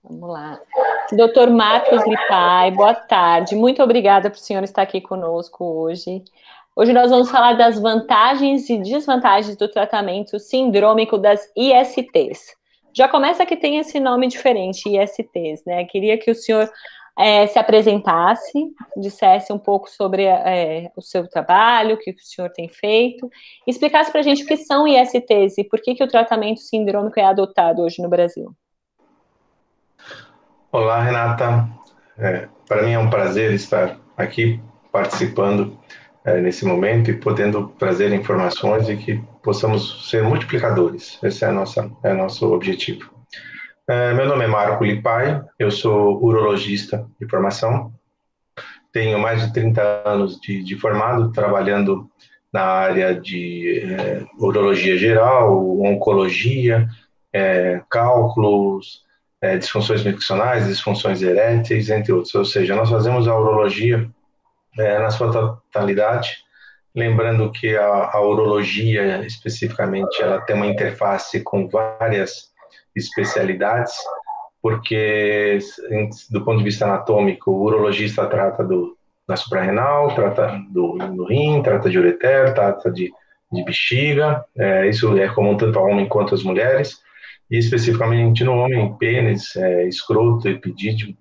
Vamos lá. Doutor Marcos Lipai, boa tarde. Muito obrigada por o senhor estar aqui conosco hoje. Hoje nós vamos falar das vantagens e desvantagens do tratamento sindrômico das ISTs. Já começa que tem esse nome diferente, ISTs, né? Queria que o senhor se apresentasse, dissesse um pouco sobre o seu trabalho, o que o senhor tem feito, e explicasse para a gente o que são ISTs e por que o tratamento sindrômico é adotado hoje no Brasil. Olá, Renata. Para mim é um prazer estar aqui participando nesse momento e podendo trazer informações e que possamos ser multiplicadores. Esse é nosso objetivo. Meu nome é Marco Lipai, eu sou urologista de formação, tenho mais de 30 anos de formado, trabalhando na área de urologia geral, oncologia, cálculos, disfunções miccionais, disfunções eréteis, entre outros. Ou seja, nós fazemos a urologia na sua totalidade, lembrando que a urologia, especificamente, ela tem uma interface com várias especialidades, porque, do ponto de vista anatômico, o urologista trata da suprarrenal, trata do rim, trata de ureter, trata de bexiga, isso é comum tanto para homem quanto as mulheres, e especificamente no homem, pênis, escroto, epidídimo,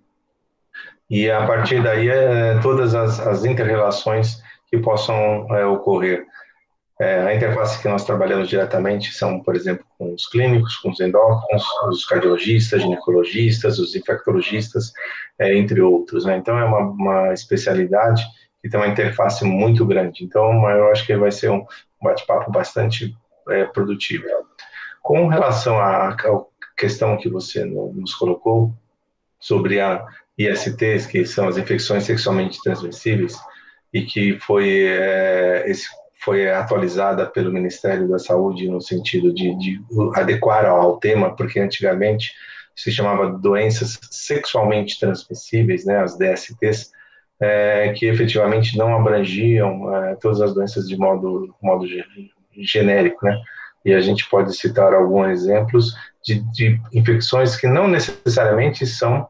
e a partir daí todas as inter-relações que possam ocorrer. A interface que nós trabalhamos diretamente são, por exemplo, com os clínicos, com os endócrinos, os cardiologistas, ginecologistas, os infectologistas, entre outros, né? Então, é uma especialidade que tem uma interface muito grande. Então, eu acho que vai ser um bate-papo bastante produtivo. Com relação à questão que você nos colocou sobre a ISTs, que são as infecções sexualmente transmissíveis, e que foi atualizada pelo Ministério da Saúde no sentido de adequar ao tema, porque antigamente se chamava doenças sexualmente transmissíveis, né, as DSTs, que efetivamente não abrangiam todas as doenças de modo genérico, né? E a gente pode citar alguns exemplos de infecções que não necessariamente são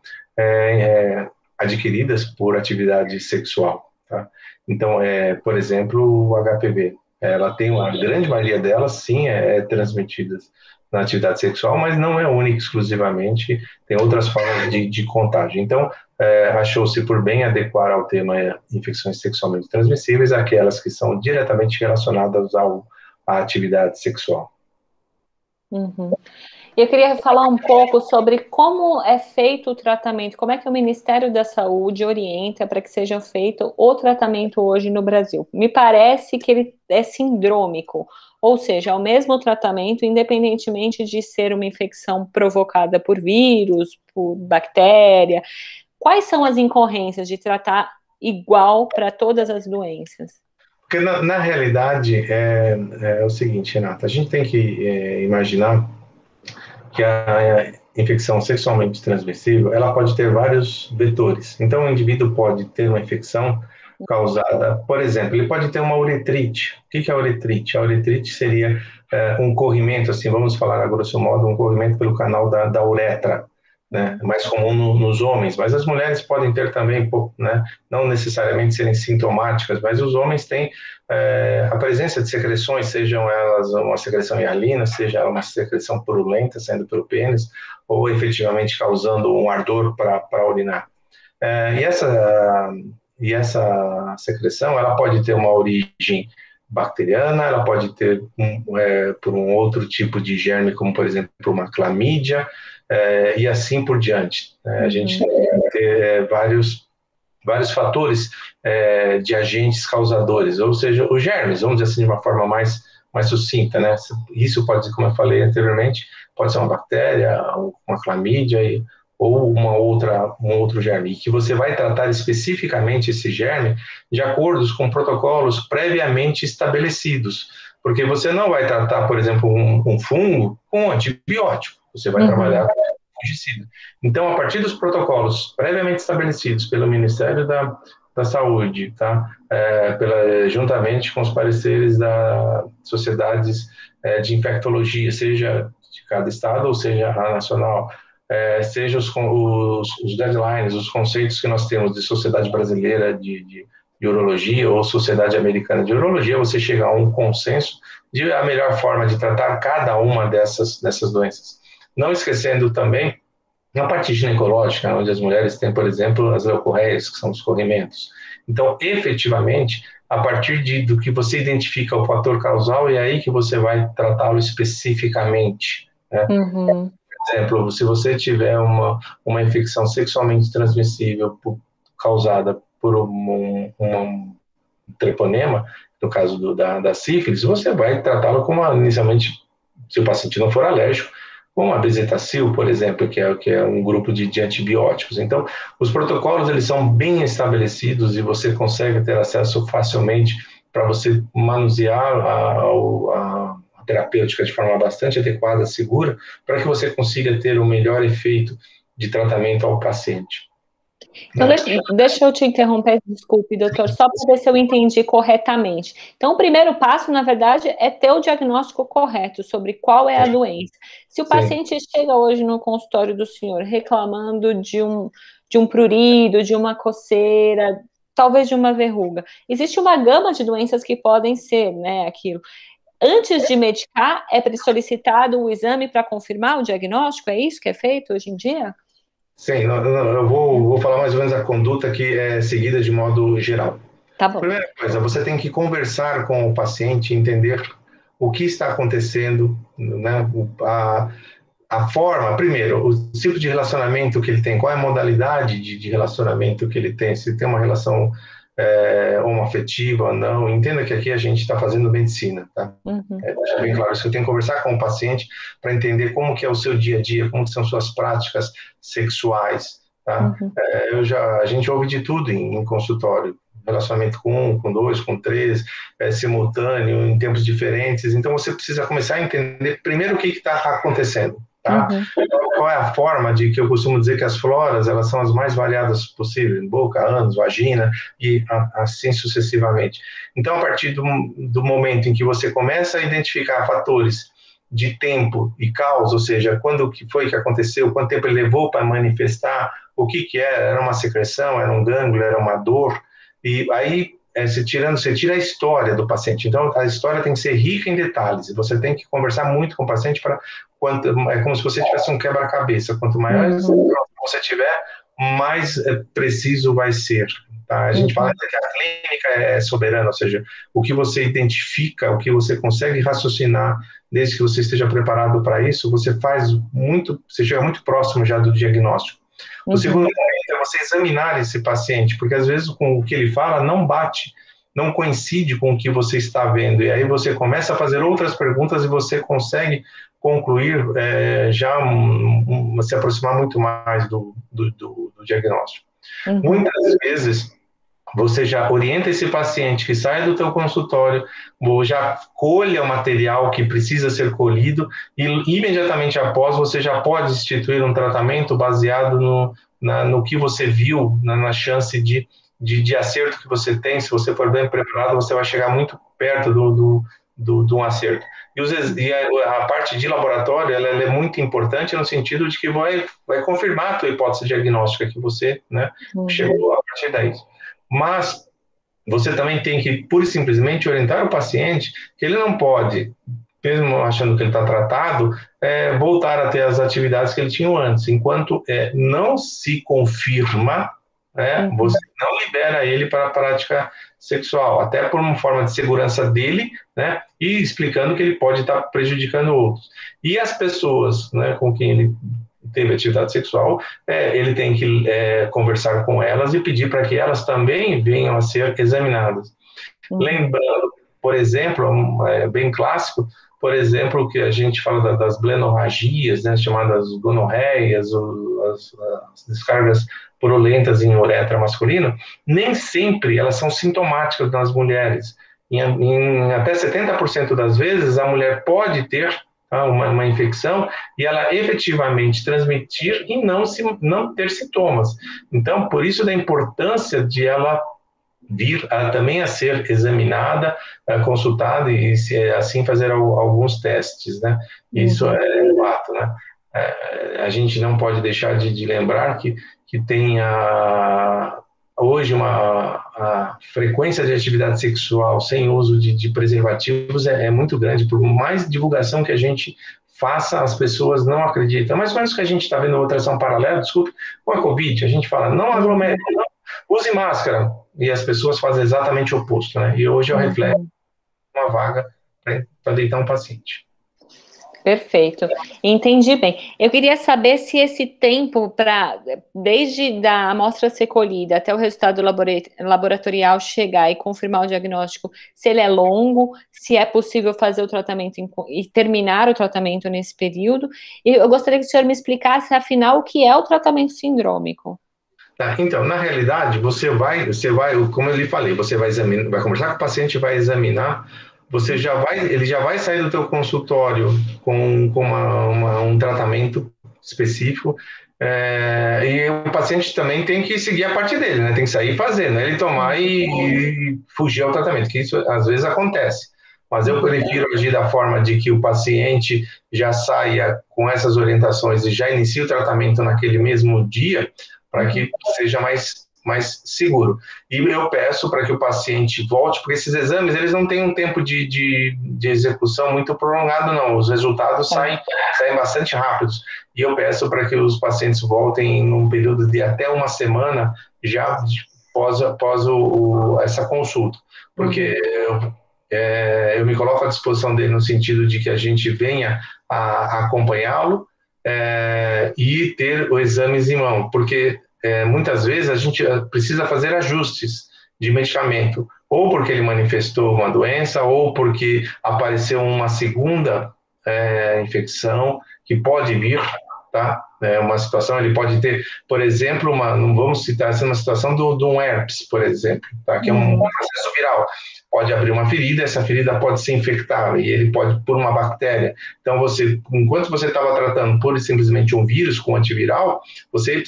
adquiridas por atividade sexual, tá? Então, por exemplo, o HPV, ela tem a grande maioria delas, sim, transmitidas na atividade sexual, mas não é única exclusivamente, tem outras formas de contágio. Então, achou-se por bem adequar ao tema infecções sexualmente transmissíveis aquelas que são diretamente relacionadas à atividade sexual. Uhum. Eu queria falar um pouco sobre como é feito o tratamento, como é que o Ministério da Saúde orienta para que seja feito o tratamento hoje no Brasil. Me parece que ele é sindrômico, ou seja, é o mesmo tratamento, independentemente de ser uma infecção provocada por vírus, por bactéria. Quais são as incorrências de tratar igual para todas as doenças? Porque, na realidade, é o seguinte, Renata, a gente tem que imaginar que a infecção sexualmente transmissível, ela pode ter vários vetores. Então, o indivíduo pode ter uma infecção causada, por exemplo, ele pode ter uma uretrite. O que é a uretrite? A uretrite seria um corrimento, assim, vamos falar a grosso modo, um corrimento pelo canal da uretra, né? Mais comum nos homens, mas as mulheres podem ter também, né? Não necessariamente serem sintomáticas, mas os homens têm a presença de secreções, sejam elas uma secreção hialina, seja uma secreção purulenta saindo pelo pênis, ou efetivamente causando um ardor para urinar. E essa secreção, ela pode ter uma origem bacteriana, ela pode ter por um outro tipo de germe, como por exemplo uma clamídia, e assim por diante. A gente tem que ter vários fatores de agentes causadores, ou seja, os germes, vamos dizer assim, de uma forma mais sucinta, né? Isso pode ser, como eu falei anteriormente, pode ser uma bactéria, uma clamídia, ou um outro germe, e que você vai tratar especificamente esse germe de acordo com protocolos previamente estabelecidos, porque você não vai tratar, por exemplo, um fungo com antibiótico, você vai trabalhar com fungicida. Então, a partir dos protocolos previamente estabelecidos pelo Ministério da Saúde, tá? Juntamente com os pareceres das sociedades de infectologia, seja de cada estado ou seja a nacional, seja os guidelines, os conceitos que nós temos de Sociedade Brasileira de Urologia ou Sociedade Americana de Urologia, você chega a um consenso de a melhor forma de tratar cada uma dessas doenças. Não esquecendo também na parte ginecológica, onde as mulheres têm, por exemplo, as leucorreias, que são os corrimentos. Então, efetivamente, a partir do que você identifica o fator causal, é aí que você vai tratá-lo especificamente, né? Uhum. Por exemplo, se você tiver uma infecção sexualmente transmissível causada por um treponema, no caso da sífilis, você vai tratá-lo como inicialmente, se o paciente não for alérgico, como a bezetacil, por exemplo, que é um grupo de antibióticos. Então, os protocolos eles são bem estabelecidos e você consegue ter acesso facilmente para você manusear a terapêutica de forma bastante adequada, segura, para que você consiga ter o melhor efeito de tratamento ao paciente. Então, deixa eu te interromper, desculpe, doutor, só para ver se eu entendi corretamente. Então, o primeiro passo, na verdade, é ter o diagnóstico correto sobre qual é a doença. Se o paciente chega hoje no consultório do senhor reclamando de um prurido, de uma coceira, talvez de uma verruga, existe uma gama de doenças que podem ser, né, aquilo. Antes de medicar, é solicitado o exame para confirmar o diagnóstico? É isso que é feito hoje em dia? Sim, eu vou falar mais ou menos a conduta que é seguida de modo geral. Tá bom. Primeira coisa, você tem que conversar com o paciente, entender o que está acontecendo, né? A forma, primeiro, o tipo de relacionamento que ele tem, qual é a modalidade de relacionamento que ele tem, se tem uma relação homoafetiva ou não. Entenda que aqui a gente está fazendo medicina, tá? Uhum. Deixa bem claro, você tem que conversar com o paciente para entender como que é o seu dia a dia, como são suas práticas sexuais, tá? Uhum. A gente ouve de tudo em consultório, relacionamento com um, com dois, com três, simultâneo, em tempos diferentes. Então você precisa começar a entender primeiro o que está acontecendo, tá? Uhum. Qual é a forma de que eu costumo dizer que as floras, elas são as mais variadas possíveis, boca, ânus, vagina e assim sucessivamente. Então, a partir do momento em que você começa a identificar fatores de tempo e causa, ou seja, quando que foi que aconteceu, quanto tempo ele levou para manifestar, o que era uma secreção, era um gânglio, era uma dor, e aí você tira a história do paciente. Então, a história tem que ser rica em detalhes, e você tem que conversar muito com o paciente é como se você tivesse um quebra-cabeça. Quanto maior você tiver, mais preciso vai ser. Tá? A gente fala que a clínica é soberana, ou seja, o que você identifica, o que você consegue raciocinar, desde que você esteja preparado para isso, você chega muito próximo já do diagnóstico. O segundo momento é você examinar esse paciente, porque às vezes com o que ele fala não bate, não coincide com o que você está vendo, e aí você começa a fazer outras perguntas e você consegue concluir, se aproximar muito mais do diagnóstico. Muitas vezes você já orienta esse paciente que sai do teu consultório, ou já colha o material que precisa ser colhido e imediatamente após você já pode instituir um tratamento baseado no que você viu, na chance de acerto que você tem. Se você for bem preparado, você vai chegar muito perto de um acerto. E a parte de laboratório ela é muito importante no sentido de que vai confirmar a tua hipótese diagnóstica que você, né, chegou a partir daí. Mas você também tem que, pura e simplesmente, orientar o paciente que ele não pode, mesmo achando que ele está tratado, voltar a ter as atividades que ele tinha antes. Enquanto não se confirma, você não libera ele para a prática sexual, até por uma forma de segurança dele, né, e explicando que ele pode estar prejudicando outros. E as pessoas, né, com quem ele teve atividade sexual, ele tem que conversar com elas e pedir para que elas também venham a ser examinadas. Lembrando, por exemplo, bem clássico, por exemplo, que a gente fala das blenorragias, né, chamadas gonorreias, as descargas purulentas em uretra masculino, nem sempre elas são sintomáticas nas mulheres. Em até 70% das vezes, a mulher pode ter uma infecção e ela efetivamente transmitir e não ter sintomas. Então, por isso da importância de ela vir também a ser examinada, consultada e assim fazer alguns testes, né? Isso é um fato, né? A gente não pode deixar de lembrar que tem hoje a frequência de atividade sexual sem uso de preservativos é muito grande. Por mais divulgação que a gente faça, as pessoas não acreditam. Mais ou menos que a gente está vendo outra ação paralela, desculpe, com a Covid, a gente fala, não aglomere, não, use máscara, e as pessoas fazem exatamente o oposto, né? E hoje é o reflexo de uma vaga para deitar um paciente. Perfeito, entendi bem. Eu queria saber se esse tempo desde da amostra ser colhida até o resultado laboratorial chegar e confirmar o diagnóstico, se ele é longo, se é possível fazer o tratamento e terminar o tratamento nesse período. E eu gostaria que o senhor me explicasse, afinal, o que é o tratamento sindrômico. Tá, então, na realidade, você vai, como eu lhe falei, você vai examinar, vai conversar com o paciente, vai examinar, ele já vai sair do teu consultório com um tratamento específico, e o paciente também tem que seguir a parte dele, né? Tem que sair fazendo, ele tomar e fugir ao tratamento, que isso às vezes acontece. Mas eu prefiro agir da forma de que o paciente já saia com essas orientações e já inicie o tratamento naquele mesmo dia, para que seja mais seguro. E eu peço para que o paciente volte, porque esses exames, eles não têm um tempo de execução muito prolongado, não. Os resultados saem bastante rápidos. E eu peço para que os pacientes voltem num período de até uma semana, já após essa consulta. Porque eu me coloco à disposição dele no sentido de que a gente venha a acompanhá-lo, e ter os exames em mão, porque muitas vezes a gente precisa fazer ajustes de medicamento, ou porque ele manifestou uma doença, ou porque apareceu uma segunda infecção que pode vir, tá? Uma situação, ele pode ter, por exemplo, não vamos citar essa, uma situação de um herpes, por exemplo, tá? Que é um processo viral. Pode abrir uma ferida, essa ferida pode se infectar e ele pode por uma bactéria. Então, enquanto você estava tratando pura e simplesmente um vírus com antiviral, você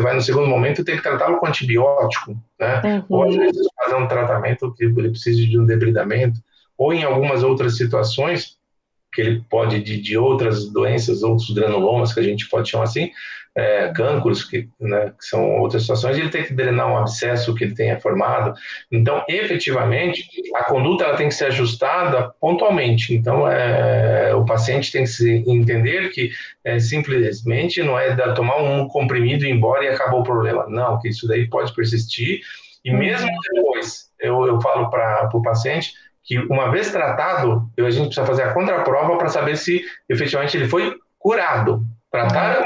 vai no segundo momento ter que tratá-lo com antibiótico, né? Ou às vezes fazer um tratamento que ele precise de um debridamento, ou em algumas outras situações que ele pode, de outras doenças, outros granulomas, que a gente pode chamar assim, cânceres, que são outras situações, ele tem que drenar um abscesso que ele tenha formado. Então, efetivamente, a conduta ela tem que ser ajustada pontualmente. Então, o paciente tem que se entender que simplesmente não é tomar um comprimido e ir embora e acabou o problema. Não, que isso daí pode persistir. E mesmo depois, eu falo para o paciente que uma vez tratado, a gente precisa fazer a contraprova para saber se efetivamente ele foi curado. Tratar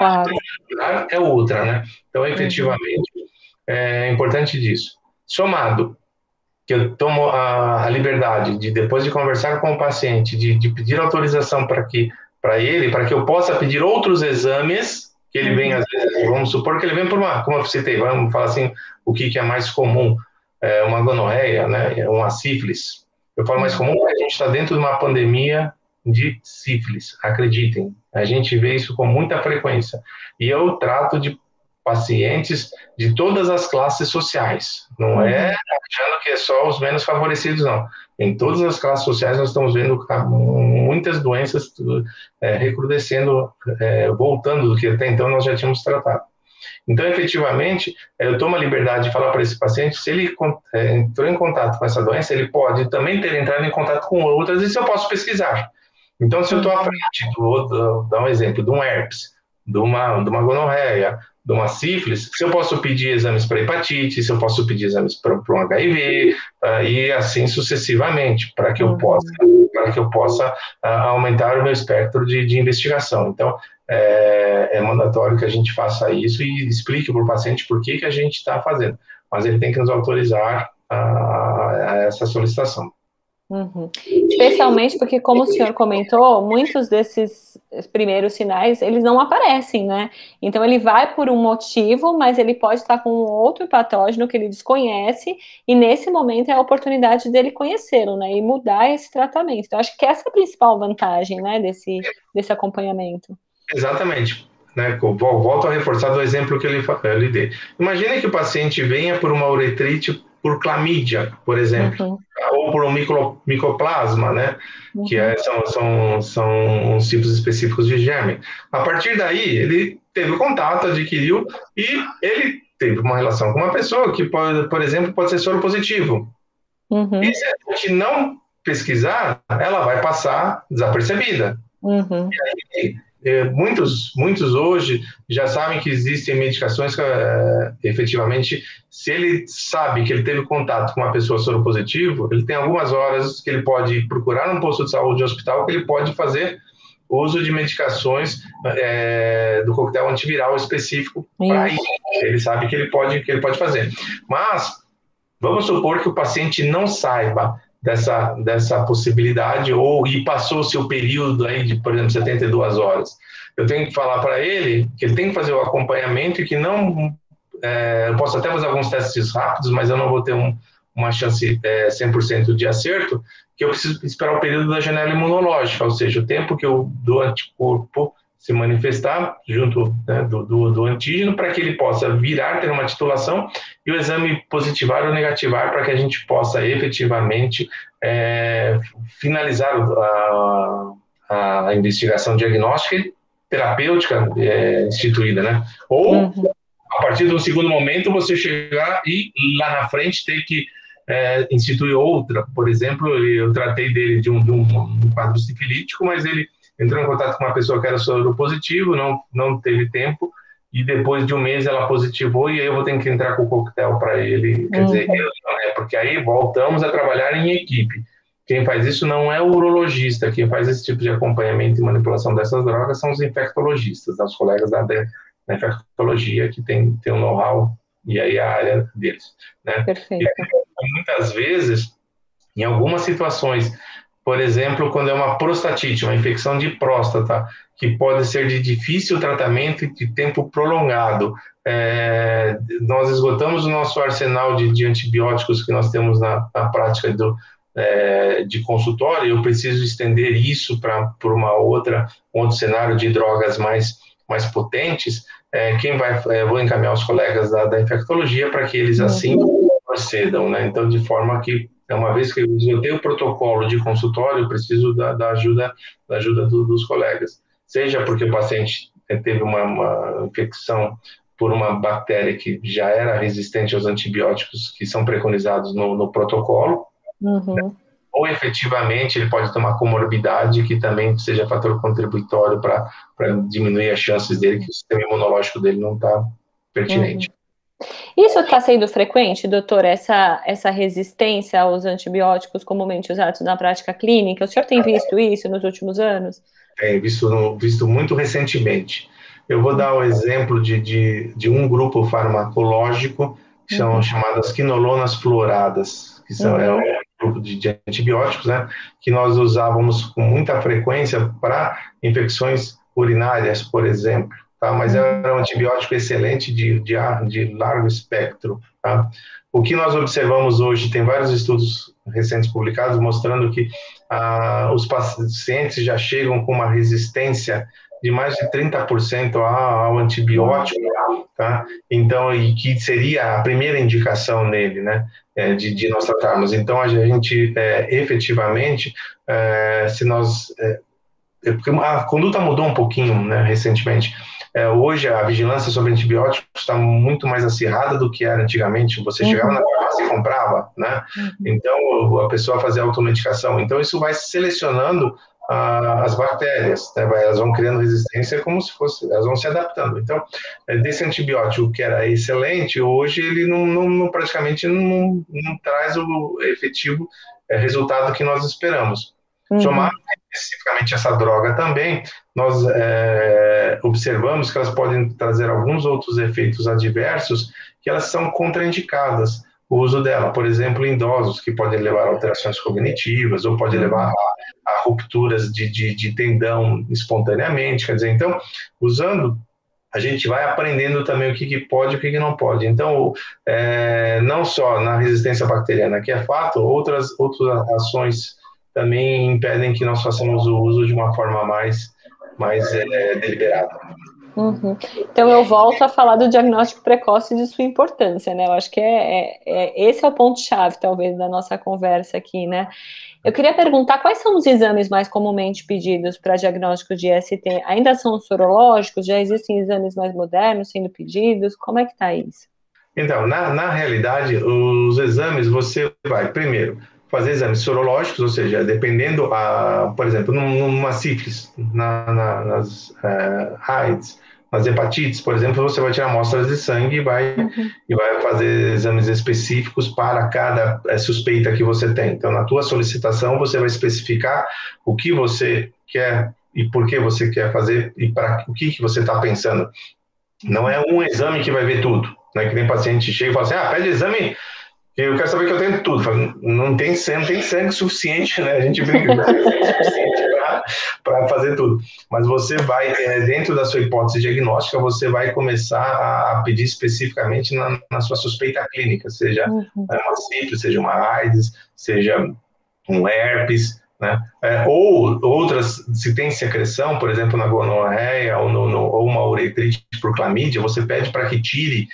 curar é outra, né? Então, efetivamente, é importante disso. Somado, que eu tomo a liberdade de, depois de conversar com o paciente, de pedir autorização para que eu possa pedir outros exames, que ele vem, às vezes, vamos supor que ele vem como eu citei, vamos falar assim, o que é mais comum, uma gonorreia, né? Uma sífilis. Eu falo mais comum porque a gente está dentro de uma pandemia de sífilis, acreditem. A gente vê isso com muita frequência. E eu trato de pacientes de todas as classes sociais. Não é achando que é só os menos favorecidos, não. Em todas as classes sociais nós estamos vendo muitas doenças recrudescendo, voltando do que até então nós já tínhamos tratado. Então, efetivamente, eu tomo a liberdade de falar para esse paciente, se ele entrou em contato com essa doença, ele pode também ter entrado em contato com outras, e se eu posso pesquisar. Então, se eu estou à frente, vou dar um exemplo, de um herpes, de uma gonorreia, de uma sífilis, se eu posso pedir exames para hepatite, se eu posso pedir exames para um HIV, e assim sucessivamente, para que eu possa aumentar o meu espectro de investigação. Então, é mandatório que a gente faça isso e explique para o paciente por que a gente está fazendo. Mas ele tem que nos autorizar a essa solicitação. Especialmente porque, como o senhor comentou, muitos desses primeiros sinais, eles não aparecem, né? Então, ele vai por um motivo, mas ele pode estar com um outro patógeno que ele desconhece, e nesse momento é a oportunidade dele conhecê-lo, né? E mudar esse tratamento. Então, acho que essa é a principal vantagem, né, desse acompanhamento. Exatamente. Né? Volto a reforçar do exemplo que eu lhe dei. Imagine que o paciente venha por uma uretrite por clamídia, por exemplo, ou por um micoplasma, né? Que são uns tipos específicos de germe. A partir daí, ele teve contato, adquiriu, e ele teve uma relação com uma pessoa que, pode, por exemplo, pode ser soro positivo. E se a gente não pesquisar, ela vai passar desapercebida. E aí, muitos hoje já sabem que existem medicações que, efetivamente, se ele sabe que ele teve contato com uma pessoa soropositivo, ele tem algumas horas que ele pode procurar um posto de saúde, um hospital, que ele pode fazer uso de medicações do coquetel antiviral específico para isso. Ele sabe que ele pode fazer. Mas vamos supor que o paciente não saiba dessa possibilidade e passou o seu período aí de, por exemplo, 72 horas. Eu tenho que falar para ele que ele tem que fazer o acompanhamento e que não... eu posso até fazer alguns testes rápidos, mas eu não vou ter uma chance 100% de acerto, que eu preciso esperar o período da janela imunológica, ou seja, o tempo que eu dou anticorpo se manifestar junto, né, do antígeno, para que ele possa virar, ter uma titulação, e o exame positivar ou negativar, para que a gente possa efetivamente finalizar a investigação diagnóstica e terapêutica instituída, né? Ou, a partir do segundo momento, você chegar e lá na frente ter que instituir outra. Por exemplo, eu tratei dele de um quadro sifilítico, mas ele entrou em contato com uma pessoa que era soro positivo, não teve tempo, e depois de um mês ela positivou, e aí eu vou ter que entrar com o coquetel para ele. Quer dizer, porque aí voltamos a trabalhar em equipe. Quem faz isso não é o urologista, quem faz esse tipo de acompanhamento e manipulação dessas drogas são os infectologistas, os colegas da infectologia, que tem um know-how, e aí a área deles. Né? Perfeito. E muitas vezes, em algumas situações, por exemplo, quando é uma prostatite, uma infecção de próstata, que pode ser de difícil tratamento e de tempo prolongado, nós esgotamos o nosso arsenal de antibióticos que nós temos na prática de consultório, eu preciso estender isso para um outro cenário de drogas mais potentes, vou encaminhar os colegas da infectologia para que eles assim procedam, né? Então, de forma que, uma vez que eu esgotei o protocolo de consultório, eu preciso da ajuda dos colegas. Seja porque o paciente teve uma infecção por uma bactéria que já era resistente aos antibióticos que são preconizados no protocolo, ou efetivamente ele pode ter uma comorbidade que também seja fator contributório para diminuir as chances dele, que o sistema imunológico dele não está pertinente. Isso está sendo frequente, doutor, essa resistência aos antibióticos comumente usados na prática clínica? O senhor tem visto isso nos últimos anos? Tenho visto muito recentemente. Eu vou dar o exemplo de um grupo farmacológico que são chamadas quinolonas fluoradas, que são um grupo de antibióticos, né, que nós usávamos com muita frequência para infecções urinárias, por exemplo. Tá? Mas era um antibiótico excelente de largo espectro. Tá? O que nós observamos hoje, tem vários estudos recentes publicados mostrando que os pacientes já chegam com uma resistência de mais de 30% ao antibiótico, tá? Então, e que seria a primeira indicação nele, né, de nós tratarmos. Então, a gente, efetivamente, se nós... porque a conduta mudou um pouquinho, né, recentemente. Hoje a vigilância sobre antibióticos está muito mais acirrada do que era antigamente. Você chegava na farmácia e comprava, né? Então a pessoa fazia automedicação. Então isso vai selecionando as bactérias, né? Elas vão criando resistência como se fosse, elas vão se adaptando. Então desse antibiótico que era excelente, hoje ele praticamente não traz o efetivo resultado que nós esperamos. Somado especificamente essa droga também, nós observamos que elas podem trazer alguns outros efeitos adversos que elas são contraindicadas, o uso dela, por exemplo, em idosos, que podem levar a alterações cognitivas ou pode levar a rupturas de tendão espontaneamente, quer dizer, então, usando, a gente vai aprendendo também o que pode e o que não pode. Então, não só na resistência bacteriana, que é fato, outras ações também impedem que nós façamos o uso de uma forma mais deliberada. Uhum. Então eu volto a falar do diagnóstico precoce e de sua importância, né? Eu acho que esse é o ponto-chave, talvez, da nossa conversa aqui, né? Eu queria perguntar quais são os exames mais comumente pedidos para diagnóstico de IST? Ainda são os sorológicos? Já existem exames mais modernos sendo pedidos? Como é que está isso? Então, na realidade, os exames você vai, primeiro, fazer exames sorológicos, ou seja, dependendo, por exemplo, numa sífilis, nas AIDS, nas hepatites, por exemplo, você vai tirar amostras de sangue Uhum. e vai fazer exames específicos para cada suspeita que você tem. Então, na tua solicitação, você vai especificar o que você quer e por que você quer fazer e para o que você está pensando. Não é um exame que vai ver tudo, né? Que nem paciente chega e fala assim, pede exame, eu quero saber que eu tenho tudo. Falo, não tem sangue suficiente, né? A gente brinca, não tem sangue suficiente para fazer tudo. Mas você vai, dentro da sua hipótese diagnóstica, você vai começar a pedir especificamente na sua suspeita clínica, seja Uhum. uma sífilis, seja uma AIDS, seja um herpes, né? Ou outras, se tem secreção, por exemplo, na gonorreia ou uma uretrite por clamídia, você pede para que tire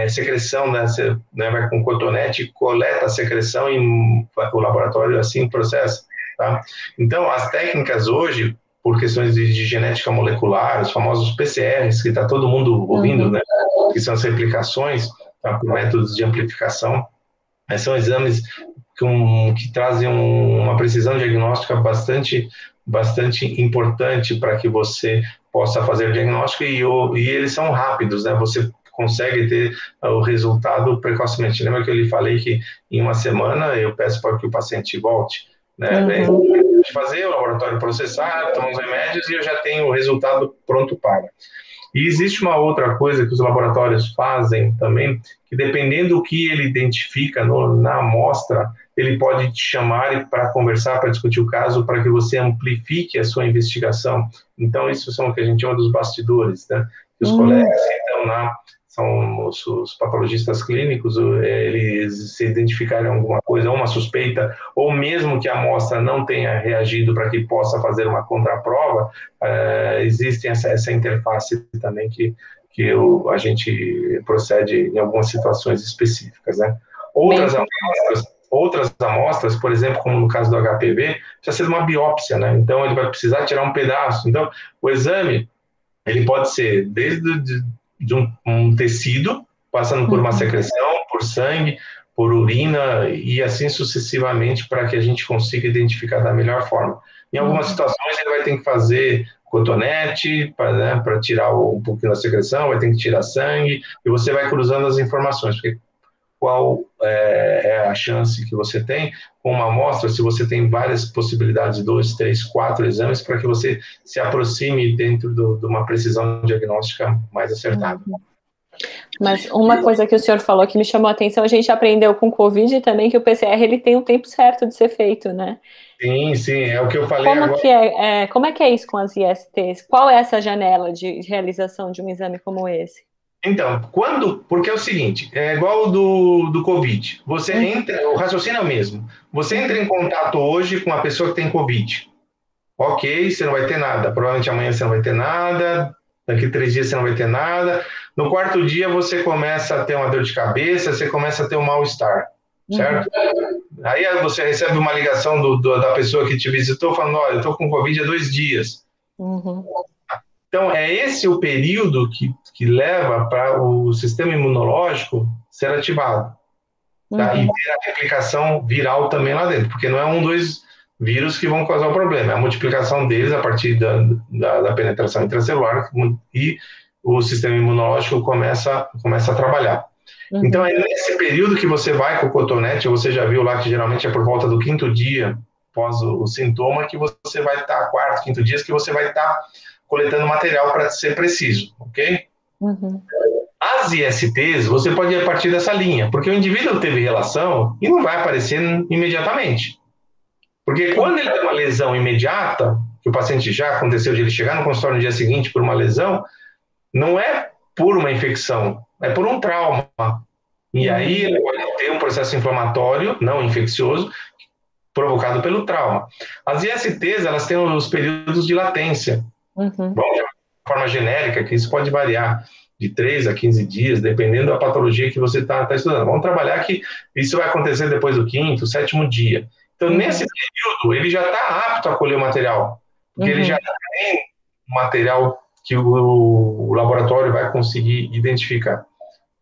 secreção, né? Você, né, vai com cotonete, coleta a secreção e o laboratório assim processa, tá? Então, as técnicas hoje, por questões de genética molecular, os famosos PCRs, que está todo mundo ouvindo, né? Que são as replicações, tá? Por métodos de amplificação, são exames que trazem uma precisão diagnóstica bastante importante para que você possa fazer o diagnóstico e eles são rápidos, né? Você consegue ter o resultado precocemente. Lembra que eu lhe falei que em uma semana eu peço para que o paciente volte, né? Uhum. Fazer o laboratório processar, tomar os remédios e eu já tenho o resultado pronto para. E existe uma outra coisa que os laboratórios fazem também, que dependendo do que ele identifica na amostra, ele pode te chamar para conversar, para discutir o caso, para que você amplifique a sua investigação. Então, isso são o que a gente chama dos bastidores, né? Que os colegas que estão lá são os patologistas clínicos, eles se identificarem alguma coisa, ou uma suspeita, ou mesmo que a amostra não tenha reagido para que possa fazer uma contraprova, existe essa interface também a gente procede em algumas situações específicas, né? Bem, Outras amostras, por exemplo, como no caso do HPV, precisa ser uma biópsia, né? Então ele vai precisar tirar um pedaço. Então o exame ele pode ser desde de um tecido, passando por uma secreção, por sangue, por urina e assim sucessivamente para que a gente consiga identificar da melhor forma. Em algumas situações ele vai ter que fazer cotonete para tirar um pouquinho da secreção, vai ter que tirar sangue e você vai cruzando as informações, porque qual é a chance que você tem com uma amostra, se você tem várias possibilidades, 2, 3, 4 exames, para que você se aproxime dentro de uma precisão diagnóstica mais acertada. Mas uma coisa que o senhor falou que me chamou a atenção, a gente aprendeu com o Covid também que o PCR ele tem um tempo certo de ser feito, né? Sim, é o que eu falei agora. Como é que é isso com as ISTs? Qual é essa janela de realização de um exame como esse? Então, porque é o seguinte, é igual do Covid, você entra, o raciocínio é o mesmo, você entra em contato hoje com uma pessoa que tem Covid, ok, você não vai ter nada, provavelmente amanhã você não vai ter nada, daqui 3 dias você não vai ter nada, no quarto dia você começa a ter uma dor de cabeça, você começa a ter um mal-estar, certo? Aí você recebe uma ligação da pessoa que te visitou falando, olha, eu estou com Covid há 2 dias. Então, é esse o período que leva para o sistema imunológico ser ativado. Tá? E ter a replicação viral também lá dentro, porque não é um, dois vírus que vão causar o problema, é a multiplicação deles a partir da penetração intracelular e o sistema imunológico começa a trabalhar. Então, é nesse período que você vai com o cotonete, você já viu lá que geralmente é por volta do 5º dia após o sintoma, que você vai estar, 4º, 5º dias, que você vai estar coletando material para ser preciso, ok? As ISTs, você pode ir a partir dessa linha, porque o indivíduo teve relação e não vai aparecer imediatamente. Porque quando ele tem uma lesão imediata, que o paciente já aconteceu de ele chegar no consultório no dia seguinte por uma lesão, não é por uma infecção, é por um trauma. E aí ele pode ter um processo inflamatório não infeccioso provocado pelo trauma. As ISTs, elas têm os períodos de latência. Bom, forma genérica, que isso pode variar de 3 a 15 dias, dependendo da patologia que você está estudando. Vamos trabalhar que isso vai acontecer depois do 5º, 7º dia. Então, nesse período, ele já está apto a colher o material, porque ele já tem material que o laboratório vai conseguir identificar.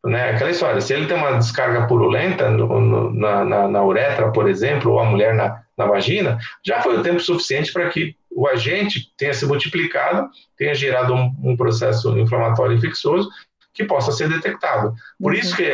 Né? Aquela história, se ele tem uma descarga purulenta na uretra, por exemplo, ou a mulher na vagina, já foi o tempo suficiente para que o agente tenha se multiplicado, tenha gerado um processo inflamatório infeccioso que possa ser detectado. Por isso que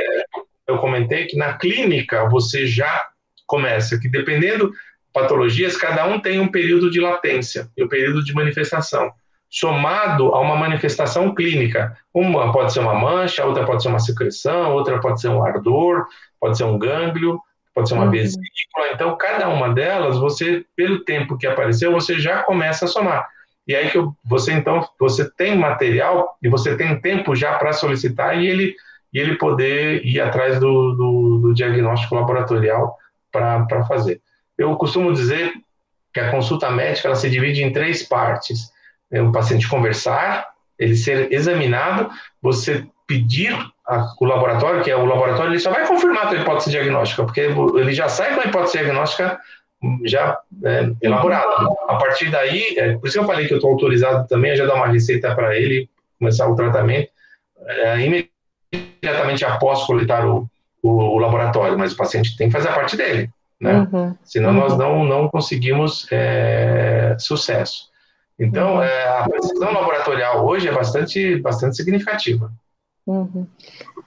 eu comentei que na clínica você já começa, que dependendo patologias, cada um tem um período de latência e um período de manifestação, somado a uma manifestação clínica. Uma pode ser uma mancha, outra pode ser uma secreção, outra pode ser um ardor, pode ser um gânglio, pode ser uma vesícula. Então, cada uma delas, você, pelo tempo que apareceu, você já começa a somar. E aí que você tem material e você tem tempo já para solicitar e ele poder ir atrás do diagnóstico laboratorial para fazer. Eu costumo dizer que a consulta médica ela se divide em 3 partes. O paciente conversar, ele ser examinado, você pedir o laboratório, que é o laboratório, ele só vai confirmar a tua hipótese diagnóstica, porque ele já sai com a hipótese diagnóstica já elaborada. A partir daí, por isso que eu falei que eu estou autorizado também a já dar uma receita para ele começar o tratamento imediatamente após coletar o laboratório, mas o paciente tem que fazer a parte dele, né? Senão nós não conseguimos sucesso. Então, a precisão laboratorial hoje é bastante significativa.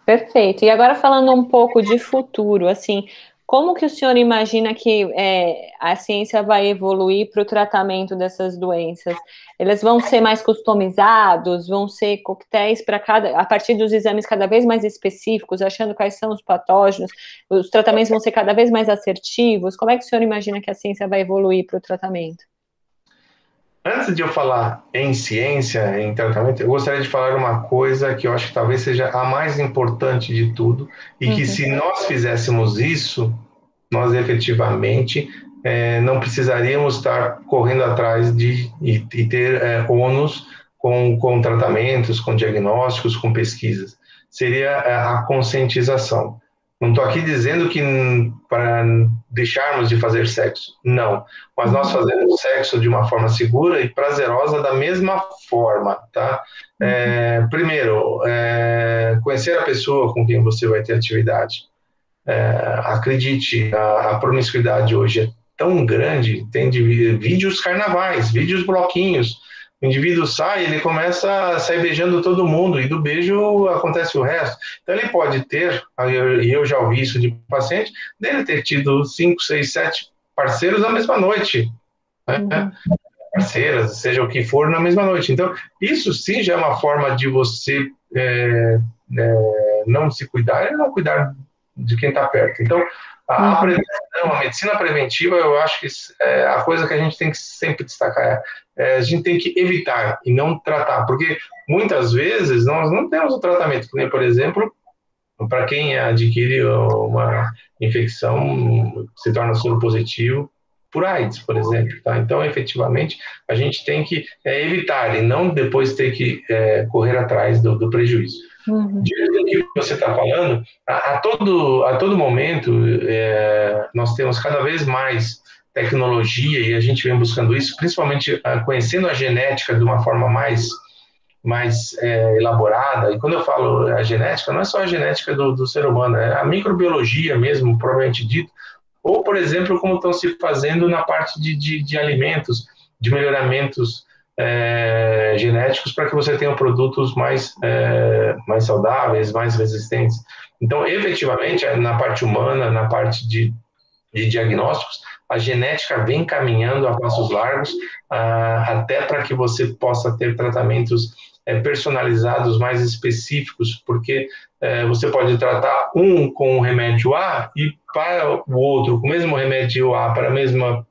Perfeito. E agora falando um pouco de futuro, assim, como que o senhor imagina que a ciência vai evoluir para o tratamento dessas doenças? Eles vão ser mais customizados? Vão ser coquetéis a partir dos exames cada vez mais específicos, achando quais são os patógenos? Os tratamentos vão ser cada vez mais assertivos? Como é que o senhor imagina que a ciência vai evoluir para o tratamento? Antes de eu falar em ciência, em tratamento, eu gostaria de falar uma coisa que eu acho que talvez seja a mais importante de tudo, e que se nós fizéssemos isso, nós efetivamente não precisaríamos estar correndo atrás e ter ônus com tratamentos, com diagnósticos, com pesquisas. Seria a conscientização. Não estou aqui dizendo que para deixarmos de fazer sexo, não. Mas nós fazemos sexo de uma forma segura e prazerosa da mesma forma, tá? Primeiro, conhecer a pessoa com quem você vai ter atividade. Acredite, a promiscuidade hoje é tão grande, tem vídeos carnavais, vídeos bloquinhos. O indivíduo sai, ele começa a sair beijando todo mundo, e do beijo acontece o resto. Então ele pode ter, e eu já ouvi isso de paciente, dele ter tido 5, 6, 7 parceiros na mesma noite. Né? Parceiras, seja o que for, na mesma noite. Então, isso sim já é uma forma de você não se cuidar e não cuidar de quem está perto. Então, a prevenção, a medicina preventiva, eu acho que a coisa que a gente tem que sempre destacar a gente tem que evitar e não tratar, porque muitas vezes nós não temos o tratamento, que nem, por exemplo, para quem adquire uma infecção, se torna soro positivo por AIDS, por exemplo. Tá? Então, efetivamente, a gente tem que evitar e não depois ter que correr atrás do prejuízo. Diante do que você está falando, a todo momento nós temos cada vez mais tecnologia e a gente vem buscando isso, principalmente conhecendo a genética de uma forma mais elaborada. E quando eu falo a genética, não é só a genética do ser humano, é a microbiologia mesmo, propriamente dito, ou, por exemplo, como estão se fazendo na parte de alimentos, de melhoramentos genéticos para que você tenha produtos mais saudáveis, mais resistentes. Então, efetivamente, na parte humana, na parte de diagnósticos, a genética vem caminhando a passos largos, até para que você possa ter tratamentos personalizados, mais específicos, porque você pode tratar um com o remédio A e para o outro, com o mesmo remédio A, para a mesma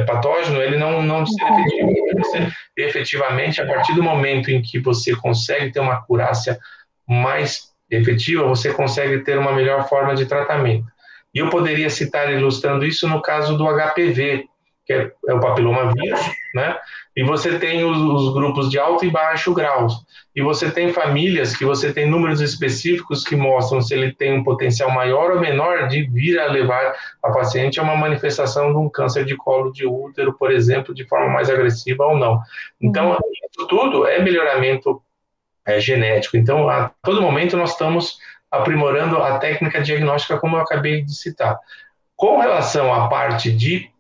patógeno, ele não ser efetivo. Efetivamente, a partir do momento em que você consegue ter uma acurácia mais efetiva, você consegue ter uma melhor forma de tratamento. E eu poderia citar, ilustrando isso, no caso do HPV. que é o papilomavírus, né? E você tem os grupos de alto e baixo grau. E você tem famílias que você tem números específicos que mostram se ele tem um potencial maior ou menor de vir a levar a paciente a uma manifestação de um câncer de colo de útero, por exemplo, de forma mais agressiva ou não. Então, isso tudo é melhoramento genético. Então, a todo momento nós estamos aprimorando a técnica diagnóstica, como eu acabei de citar. Com relação à parte de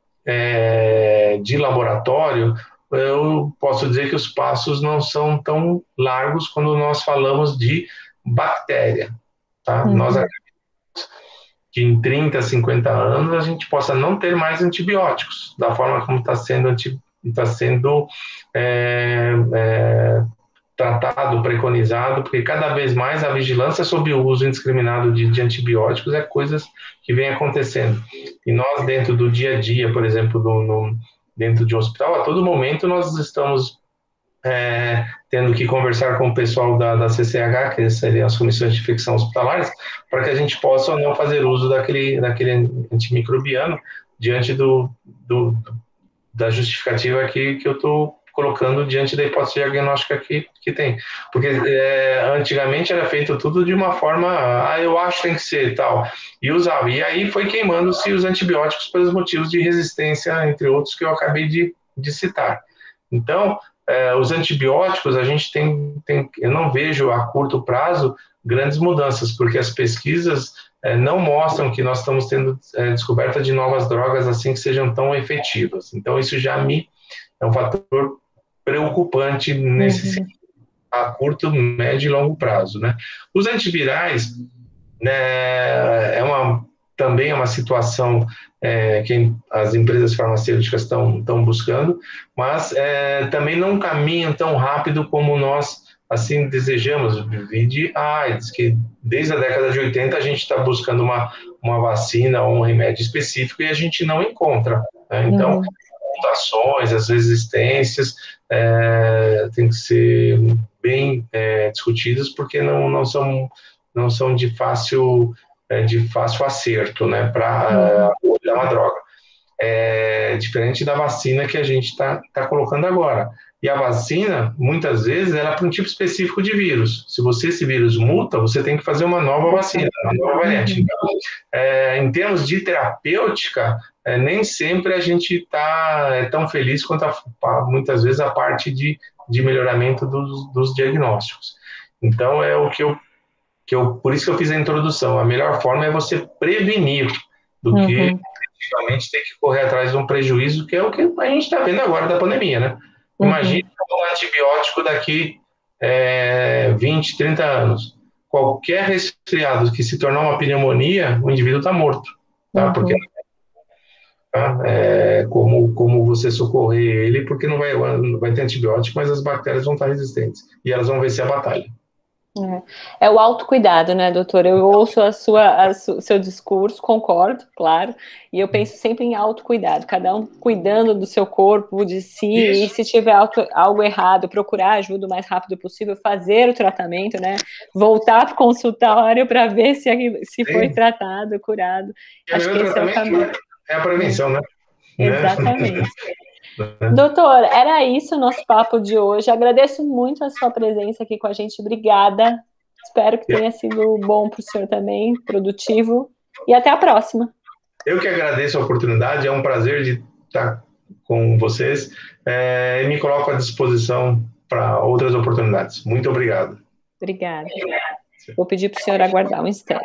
laboratório, eu posso dizer que os passos não são tão largos quando nós falamos de bactéria. Tá? Nós acreditamos que em 30, 50 anos a gente possa não ter mais antibióticos, da forma como está sendo tratado, preconizado, porque cada vez mais a vigilância sobre o uso indiscriminado de antibióticos é coisas que vem acontecendo. E nós, dentro do dia a dia, por exemplo, dentro de um hospital, a todo momento nós estamos tendo que conversar com o pessoal da CCH, que seriam as comissões de infecção hospitalares, para que a gente possa ou não fazer uso daquele antimicrobiano diante da justificativa que eu estou colocando diante da hipótese diagnóstica que tem. Porque antigamente era feito tudo de uma forma, eu acho que tem que ser tal, e usava. E aí foi queimando-se os antibióticos pelos motivos de resistência, entre outros, que eu acabei de citar. Então, os antibióticos, a gente eu não vejo a curto prazo grandes mudanças, porque as pesquisas não mostram que nós estamos tendo descoberta de novas drogas assim que sejam tão efetivas. Então, isso já é um fator preocupante nesse a curto, médio e longo prazo, né? Os antivirais, né, também é uma situação que as empresas farmacêuticas estão buscando, mas também não caminham tão rápido como nós assim desejamos. De AIDS, que desde a década de 80 a gente está buscando uma vacina ou um remédio específico e a gente não encontra, né? Então, mutações, as resistências têm que ser bem discutidas, porque não são de fácil acerto, né, para dar uma droga. Diferente da vacina que a gente está colocando agora. E a vacina, muitas vezes, ela é para um tipo específico de vírus. Se esse vírus muta, você tem que fazer uma nova vacina, uma nova variante. Então, em termos de terapêutica, nem sempre a gente está tão feliz quanto, muitas vezes, a parte de melhoramento dos diagnósticos. Então, é o que por isso que eu fiz a introdução. A melhor forma é você prevenir do que efetivamente ter que correr atrás de um prejuízo, que é o que a gente está vendo agora da pandemia, né? Imagina um antibiótico daqui 20, 30 anos. Qualquer resfriado que se tornar uma pneumonia, o indivíduo está morto, tá? Porque como você socorrer ele, porque não vai ter antibiótico, mas as bactérias vão estar resistentes e elas vão vencer a batalha. É o autocuidado, né, doutor? Eu ouço seu discurso, concordo, claro, e eu penso sempre em autocuidado, cada um cuidando do seu corpo, de si, e se tiver algo errado, procurar ajuda o mais rápido possível, fazer o tratamento, né? Voltar para o consultório para ver se foi tratado, curado. Acho que esse é o caminho. É a prevenção, né? Exatamente. Doutor, era isso o nosso papo de hoje. Agradeço muito a sua presença aqui com a gente. Obrigada. Espero que tenha sido bom para o senhor também, produtivo. E até a próxima. Eu que agradeço a oportunidade. É um prazer de estar com vocês. E me coloco à disposição para outras oportunidades. Muito obrigado. Obrigada. Vou pedir para o senhor aguardar um instante.